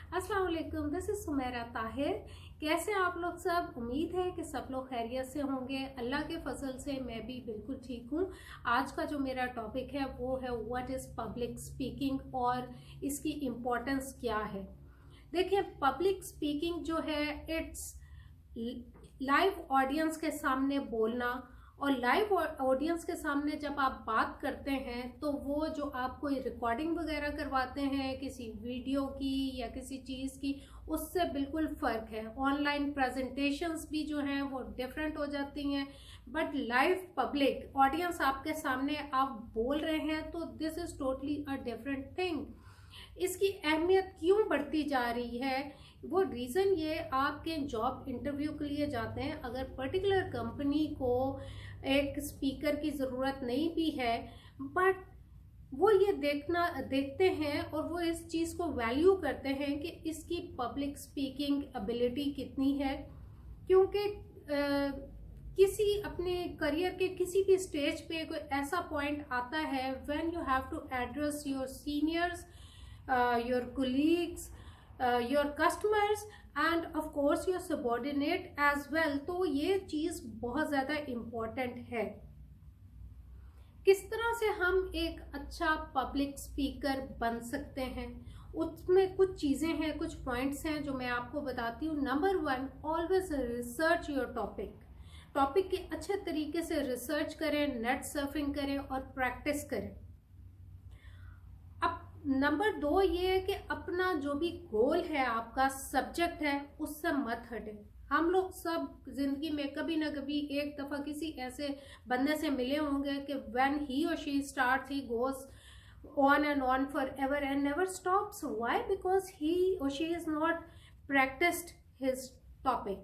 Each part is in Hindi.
अस्सलाम वालेकुम, दिस इज सुमेरा ताहिर। कैसे आप लोग सब? उम्मीद है कि सब लोग खैरियत से होंगे। अल्लाह के फजल से मैं भी बिल्कुल ठीक हूँ। आज का जो मेरा टॉपिक है वो है व्हाट इज़ पब्लिक स्पीकिंग और इसकी इम्पोर्टेंस क्या है। देखिए, पब्लिक स्पीकिंग जो है इट्स लाइव ऑडियंस के सामने बोलना, और लाइव ऑडियंस के सामने जब आप बात करते हैं तो वो जो आप कोई रिकॉर्डिंग वगैरह करवाते हैं किसी वीडियो की या किसी चीज़ की, उससे बिल्कुल फ़र्क है। ऑनलाइन प्रेजेंटेशंस भी जो हैं वो डिफरेंट हो जाती हैं, बट लाइव पब्लिक ऑडियंस आपके सामने आप बोल रहे हैं तो this is totally a different thing. इसकी अहमियत क्यों बढ़ती जा रही है? वो रीज़न ये, आपके जॉब इंटरव्यू के लिए जाते हैं, अगर पर्टिकुलर कंपनी को एक स्पीकर की ज़रूरत नहीं भी है, बट वो ये देखते हैं और वो इस चीज़ को वैल्यू करते हैं कि इसकी पब्लिक स्पीकिंग एबिलिटी कितनी है। क्योंकि किसी अपने करियर के किसी भी स्टेज पे कोई ऐसा पॉइंट आता है when you have to address your seniors, your colleagues, your customers and of course your subordinate as well। तो ये चीज़ बहुत ज़्यादा इम्पोर्टेंट है। किस तरह से हम एक अच्छा पब्लिक स्पीकर बन सकते हैं, उसमें कुछ चीज़ें हैं, कुछ पॉइंट्स हैं जो मैं आपको बताती हूँ। Number 1, always research your topic की अच्छे तरीके से रिसर्च करें, नेट सर्फिंग करें और प्रैक्टिस करें। नंबर 2 ये है कि अपना जो भी गोल है, आपका सब्जेक्ट है, उससे मत हटे। हम लोग सब जिंदगी में कभी ना कभी एक दफ़ा किसी ऐसे बंदे से मिले होंगे कि व्हेन ही और she starts he goes on and on for ever and never stops. Why? Because he और she is not practised his topic.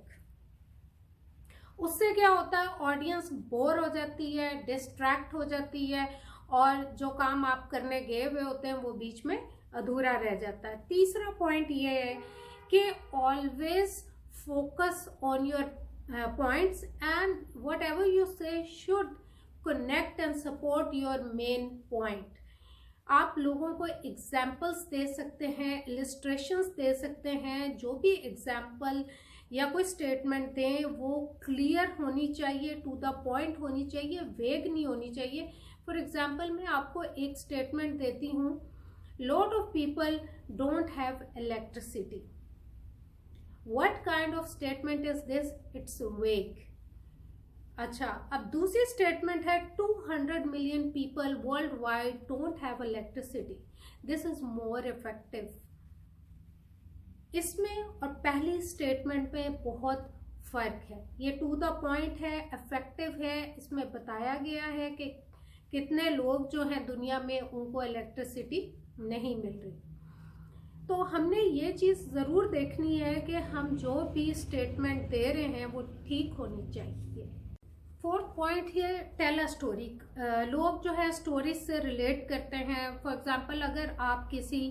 उससे क्या होता है, ऑडियंस बोर हो जाती है, डिस्ट्रैक्ट हो जाती है और जो काम आप करने गए हुए होते हैं वो बीच में अधूरा रह जाता है। तीसरा पॉइंट ये है कि always focus on your points and whatever you say should connect and support your main point. आप लोगों को एग्जाम्पल्स दे सकते हैं, इलिस्ट्रेशंस दे सकते हैं। जो भी एग्जाम्पल या कोई स्टेटमेंट दें वो क्लियर होनी चाहिए, टू द पॉइंट होनी चाहिए, वेग नहीं होनी चाहिए। फॉर एग्जाम्पल मैं आपको एक स्टेटमेंट देती हूँ, lot of people don't have electricity. What kind of statement is this? It's वेग। अच्छा, अब दूसरी स्टेटमेंट है 200 million people world wide don't have electricity. This is more effective. इसमें और पहली स्टेटमेंट में बहुत फर्क है। ये टू द पॉइंट है, इफेक्टिव है। इसमें बताया गया है कि कितने लोग जो हैं दुनिया में उनको इलेक्ट्रिसिटी नहीं मिल रही। तो हमने ये चीज़ ज़रूर देखनी है कि हम जो भी स्टेटमेंट दे रहे हैं वो ठीक होनी चाहिए। फोर्थ पॉइंट है, टेल अ स्टोरी। लोग जो है स्टोरी से रिलेट करते हैं। फॉर एग्जांपल, अगर आप किसी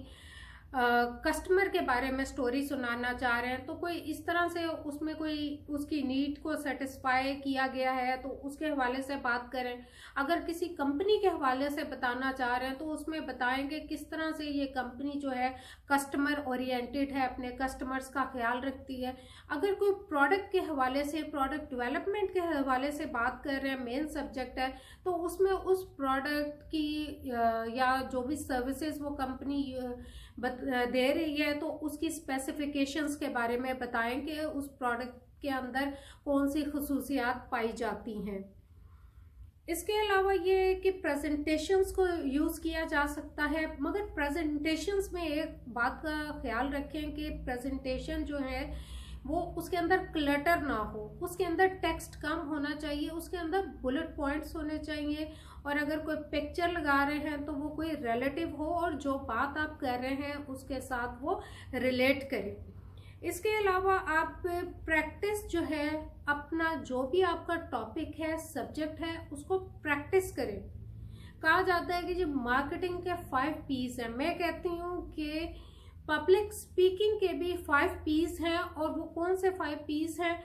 कस्टमर के बारे में स्टोरी सुनाना चाह रहे हैं तो कोई इस तरह से उसमें कोई उसकी नीड को सेटिस्फाई किया गया है तो उसके हवाले से बात करें। अगर किसी कंपनी के हवाले से बताना चाह रहे हैं तो उसमें बताएंगे किस तरह से ये कंपनी जो है कस्टमर ओरिएंटेड है, अपने कस्टमर्स का ख्याल रखती है। अगर कोई प्रोडक्ट के हवाले से, प्रोडक्ट डेवलपमेंट के हवाले से बात कर रहे हैं, मेन सब्जेक्ट है, तो उसमें उस प्रोडक्ट की या जो भी सर्विसेज वो कंपनी दे रही है तो उसकी स्पेसिफिकेशंस के बारे में बताएं कि उस प्रोडक्ट के अंदर कौन सी खुसूसियात पाई जाती हैं। इसके अलावा ये कि प्रेजेंटेशंस को यूज़ किया जा सकता है, मगर प्रेजेंटेशंस में एक बात का ख्याल रखें कि प्रेजेंटेशन जो है वो उसके अंदर क्लटर ना हो, उसके अंदर टेक्स्ट कम होना चाहिए, उसके अंदर बुलेट पॉइंट्स होने चाहिए, और अगर कोई पिक्चर लगा रहे हैं तो वो कोई रिलेटिव हो और जो बात आप कर रहे हैं उसके साथ वो रिलेट करे। इसके अलावा आप प्रैक्टिस जो है, अपना जो भी आपका टॉपिक है, सब्जेक्ट है, उसको प्रैक्टिस करें। कहा जाता है कि जो मार्केटिंग के 5 P's हैं, मैं कहती हूँ कि पब्लिक स्पीकिंग के भी 5 P's हैं। और वो कौन से 5 P's हैं?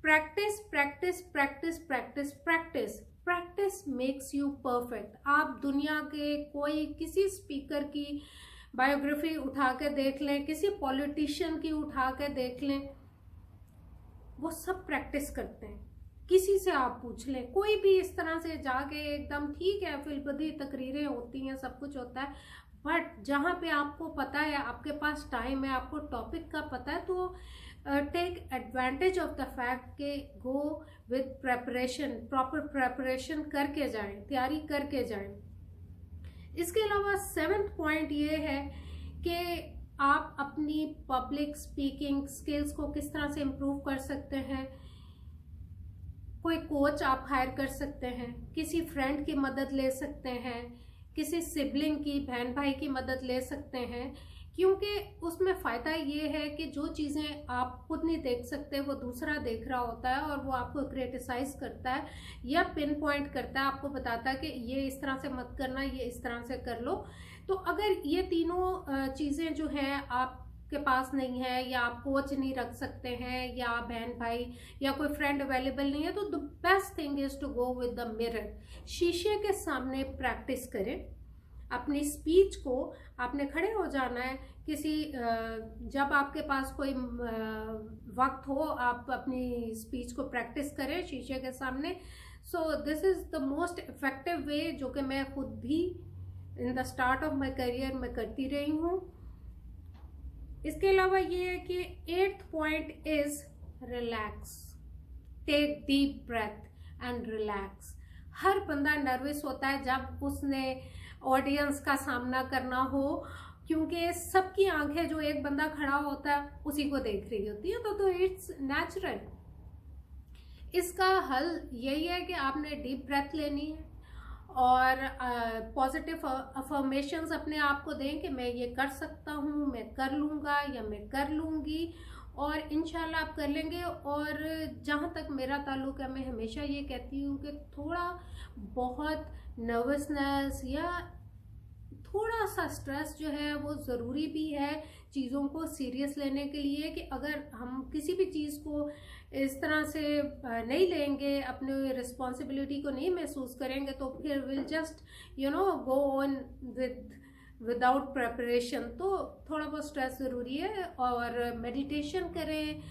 Practice, practice, practice, practice, practice. Practice makes you perfect. आप दुनिया के कोई किसी स्पीकर की बायोग्राफी उठा के देख लें, किसी पॉलिटिशियन की उठा के देख लें, वो सब प्रैक्टिस करते हैं। किसी से आप पूछ लें, कोई भी इस तरह से जाके एकदम ठीक है फिल्बदी तकरीरें होती हैं, सब कुछ होता है, बट जहाँ पे आपको पता है, आपके पास टाइम है, आपको टॉपिक का पता है, तो take advantage of the fact के go with preparation, proper preparation करके जाएं, तैयारी करके जाएं। इसके अलावा 7th पॉइंट ये है कि आप अपनी पब्लिक स्पीकिंग स्किल्स को किस तरह से इम्प्रूव कर सकते हैं। कोई कोच आप हायर कर सकते हैं, किसी फ्रेंड की मदद ले सकते हैं, किसी सिबलिंग की, बहन भाई की मदद ले सकते हैं, क्योंकि उसमें फ़ायदा ये है कि जो चीज़ें आप खुद नहीं देख सकते वो दूसरा देख रहा होता है, और वो आपको क्रिटिसाइज करता है या पिन पॉइंट करता है, आपको बताता है कि ये इस तरह से मत करना, ये इस तरह से कर लो। तो अगर ये तीनों चीज़ें जो हैं आपके पास नहीं है, या आप कोच नहीं रख सकते हैं, या बहन भाई या कोई फ्रेंड अवेलेबल नहीं है, तो the best thing is to go with the mirror. शीशे के सामने प्रैक्टिस करें अपनी स्पीच को। आपने खड़े हो जाना है, किसी जब आपके पास कोई वक्त हो, आप अपनी स्पीच को प्रैक्टिस करें शीशे के सामने। So this is the most effective way, जो कि मैं खुद भी in the start of my career में करती रही हूँ। इसके अलावा ये है कि 8th point is relax, take deep breath and relax. हर बंदा नर्वस होता है जब उसने ऑडियंस का सामना करना हो, क्योंकि सबकी आंखें, जो एक बंदा खड़ा होता है उसी को देख रही होती है, तो इट्स नेचुरल। इसका हल यही है कि आपने डीप ब्रेथ लेनी है और पॉजिटिव अफर्मेशंस अपने आप को दें कि मैं ये कर सकता हूँ, मैं कर लूँगा या मैं कर लूँगी, और इंशाल्लाह आप कर लेंगे। और जहाँ तक मेरा ताल्लुक़ है, मैं हमेशा ये कहती हूँ कि थोड़ा बहुत नर्वसनेस या थोड़ा सा स्ट्रेस जो है वो ज़रूरी भी है चीज़ों को सीरियस लेने के लिए, कि अगर हम किसी भी चीज़ को इस तरह से नहीं लेंगे, अपने रिस्पॉन्सिबिलिटी को नहीं महसूस करेंगे, तो फिर will just go on without preparation. तो थोड़ा बहुत स्ट्रेस ज़रूरी है, और मेडिटेशन करें,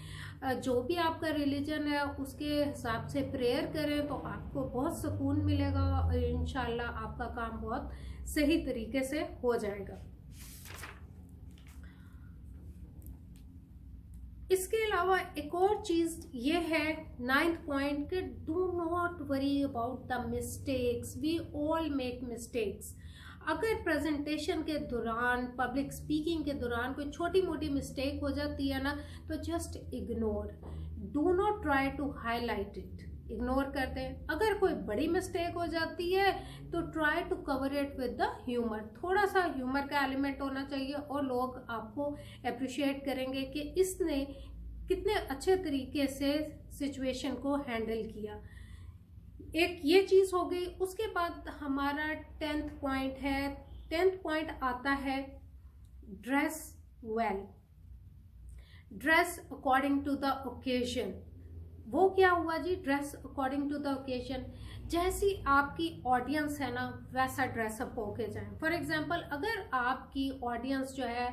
जो भी आपका रिलीजन है उसके हिसाब से प्रेयर करें, तो आपको बहुत सुकून मिलेगा और इंशाल्लाह आपका काम बहुत सही तरीके से हो जाएगा। इसके अलावा एक और चीज़ ये है 9th पॉइंट के do not worry about the mistakes, we all make mistakes. अगर प्रेजेंटेशन के दौरान, पब्लिक स्पीकिंग के दौरान कोई छोटी मोटी मिस्टेक हो जाती है ना, तो just ignore, do not try to highlight it, ignore कर दें। अगर कोई बड़ी मिस्टेक हो जाती है तो try to cover it with the humour, थोड़ा सा ह्यूमर का एलिमेंट होना चाहिए, और लोग आपको अप्रिशिएट करेंगे कि इसने कितने अच्छे तरीके से सिचुएशन को हैंडल किया। एक ये चीज़ हो गई। उसके बाद हमारा 10th पॉइंट है। 10th पॉइंट आता है dress well, dress according to the occasion. वो क्या हुआ जी, dress according to the occasion. जैसी आपकी ऑडियंस है ना, वैसा ड्रेसअप होके जाए। फॉर एग्जांपल, अगर आपकी ऑडियंस जो है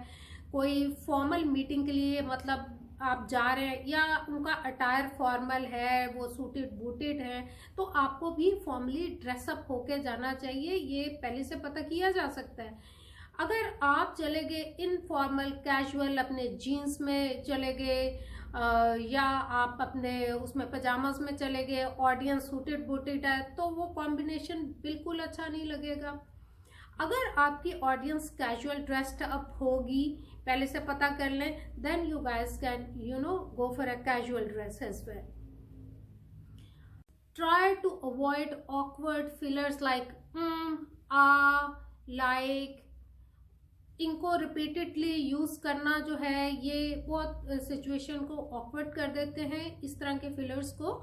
कोई फॉर्मल मीटिंग के लिए, मतलब आप जा रहे हैं, या उनका अटायर फॉर्मल है, वो सूटेड बूटेड है, तो आपको भी फॉर्मली ड्रेसअप होके जाना चाहिए। ये पहले से पता किया जा सकता है। अगर आप चले गए इनफॉर्मल कैजुअल, अपने जीन्स में चले गए, या आप अपने उसमें पजामास में चले गए, ऑडियंस सूटेड बूटेड है, तो वो कॉम्बिनेशन बिल्कुल अच्छा नहीं लगेगा। अगर आपकी ऑडियंस कैजुअल ड्रेस्ड अप होगी, पहले से पता कर लें, then you guys can go for a casual dress as well. Try to avoid awkward fillers like like, इनको रिपीटेडली यूज करना जो है ये बहुत सिचुएशन को ऑकवर्ड कर देते हैं। इस तरह के फिलर्स को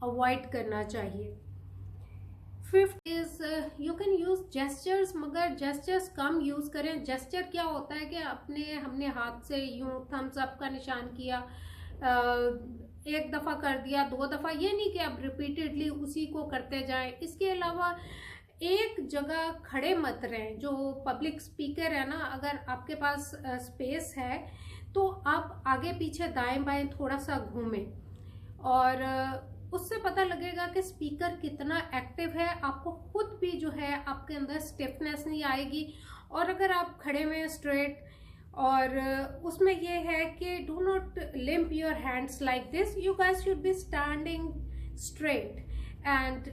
अवॉइड करना चाहिए। 5th is you can use gestures, मगर जेस्चर्स कम यूज करें। जेस्चर क्या होता है कि हमने हाथ से यूं थम्स अप का निशान किया, एक दफ़ा कर दिया, 2 दफ़ा, ये नहीं कि आप रिपीटेडली उसी को करते जाएं। इसके अलावा एक जगह खड़े मत रहें। जो पब्लिक स्पीकर है ना, अगर आपके पास स्पेस है तो आप आगे पीछे दाएं बाएं थोड़ा सा घूमें, और उससे पता लगेगा कि स्पीकर कितना एक्टिव है। आपको खुद भी जो है आपके अंदर स्टिफनेस नहीं आएगी। और अगर आप खड़े में स्ट्रेट, और उसमें ये है कि do not limp your hands like this, you guys should be standing straight and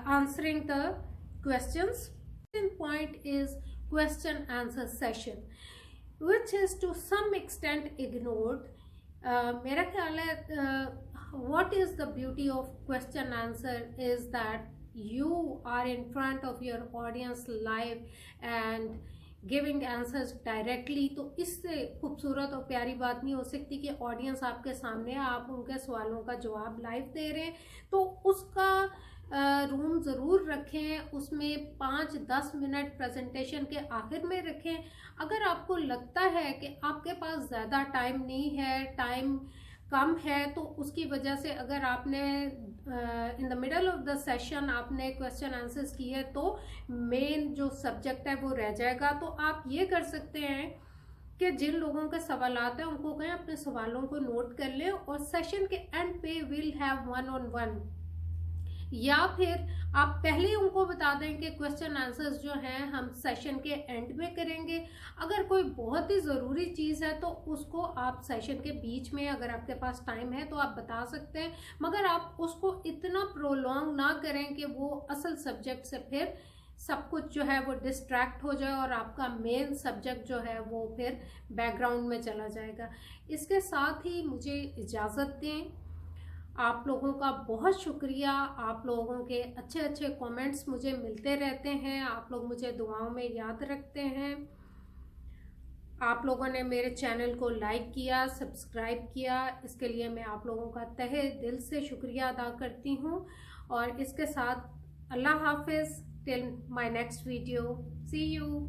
answering the questions. Second point is question answer session, which is to some extent ignored. मेरा ख्याल है what is the beauty of question answer is that you are in front of your audience live and giving answers directly. तो इससे खूबसूरत और प्यारी बात नहीं हो सकती कि ऑडियंस आपके सामने है, आप उनके सवालों का जवाब लाइव दे रहे हैं। तो उसका रूम ज़रूर रखें, उसमें 5-10 मिनट प्रेजेंटेशन के आखिर में रखें। अगर आपको लगता है कि आपके पास ज़्यादा टाइम नहीं है, टाइम कम है, तो उसकी वजह से अगर आपने in the middle of the session आपने क्वेश्चन आंसर्स किए तो मेन जो सब्जेक्ट है वो रह जाएगा। तो आप ये कर सकते हैं कि जिन लोगों के सवाल आते हैं उनको कहें अपने सवालों को नोट कर लें, और सेशन के एंड पे विल हैव 1-on-1, या फिर आप पहले ही उनको बता दें कि क्वेश्चन आंसर्स जो हैं हम सेशन के एंड में करेंगे। अगर कोई बहुत ही ज़रूरी चीज़ है तो उसको आप सेशन के बीच में, अगर आपके पास टाइम है तो आप बता सकते हैं, मगर आप उसको इतना प्रोलॉन्ग ना करें कि वो असल सब्जेक्ट से फिर सब कुछ जो है वो डिस्ट्रैक्ट हो जाए और आपका मेन सब्जेक्ट जो है वो फिर बैकग्राउंड में चला जाएगा। इसके साथ ही मुझे इजाज़त दें। आप लोगों का बहुत शुक्रिया। आप लोगों के अच्छे अच्छे कमेंट्स मुझे मिलते रहते हैं, आप लोग मुझे दुआओं में याद रखते हैं। आप लोगों ने मेरे चैनल को लाइक किया, सब्सक्राइब किया, इसके लिए मैं आप लोगों का तहे दिल से शुक्रिया अदा करती हूँ। और इसके साथ अल्लाह हाफिज़, till my next video, see you.